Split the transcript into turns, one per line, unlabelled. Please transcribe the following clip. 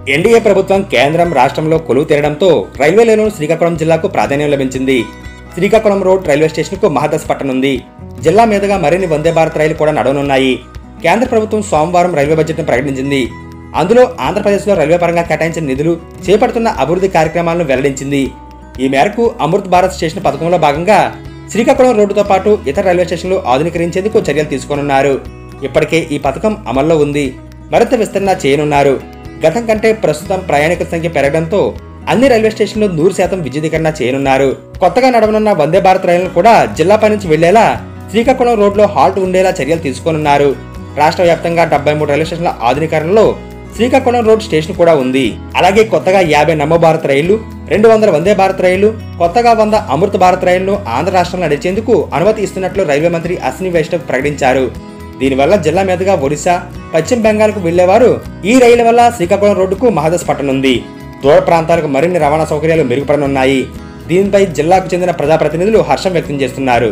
NDA ప్రభుత్వం కేంద్రం రాష్ట్రంలో కొలువు తీరడంతో రైల్వేలోనూ శ్రీకాకుళం జిల్లాకు ప్రాధాన్యం లభించింది. శ్రీకాకుళం రోడ్ రైల్వే స్టేషన్ కు మహదశ పట్టనుంది. జిల్లా మీదుగా మరిన్ని వందే భారత్ రైలు కూడా నడవనున్నాయి. కేంద్ర ప్రభుత్వం సోమవారం రైల్వే బడ్జెట్ ను ప్రకటించింది. అందులో ఆంధ్రప్రదేశ్లో రైల్వే పరంగా కేటాయించిన నిధులు, చేపడుతున్న అభివృద్ధి కార్యక్రమాలను వెల్లడించింది. ఈ మేరకు అమృత్ భారత్ స్టేషన్ పథకంలో భాగంగా శ్రీకాకుళం రోడ్డుతో పాటు ఇతర రైల్వే స్టేషన్లు ఆధునీకరించేందుకు చర్యలు తీసుకోనున్నారు. ఇప్పటికే ఈ పథకం అమల్లో ఉంది. మరింత విస్తరణ చేయనున్నారు. గతం కంటే ప్రస్తుతం ప్రయాణికుల సంఖ్య పెరగడంతో అన్ని రైల్వే స్టేషన్లు 100% విద్యుదీకరణ చేయనున్నారు. కొత్తగా నడవనున్న వందే భారత్ రైళ్లను కూడా జిల్లాపై నుంచి వెళ్లేలా శ్రీకాకుళం రోడ్లో హాల్ట్ ఉండేలా చర్యలు తీసుకోనున్నారు. రాష్ట్ర వ్యాప్తంగా 73 రైల్వే స్టేషన్ల ఆధునీకరణలో శ్రీకాకుళం రోడ్ స్టేషన్ కూడా ఉంది. అలాగే కొత్తగా 50 నమో భారత్ రైళ్లు, 200 వందే భారత్ రైళ్లు, కొత్తగా 100 అమృత్ భారత్ రైళ్లను ఆంధ్ర రాష్ట్రంలో నడిచేందుకు అనుమతి ఇస్తున్నట్లు రైల్వే మంత్రి అశ్విని వైష్ణవ్ ప్రకటించారు. దీనివల్ల జిల్లా మీదుగా ఒడిశా, పశ్చిమ బెంగాల్కు వెళ్లేవారు ఈ రైళ్ల వల్ల శ్రీకాకుళం రోడ్డుకు మహదశ పట్టనుంది. దూర ప్రాంతాలకు మరిన్ని రవాణా సౌకర్యాలు మెరుగుపడనున్నాయి. దీనిపై జిల్లాకు చెందిన ప్రజాప్రతినిధులు హర్షం వ్యక్తం చేస్తున్నారు.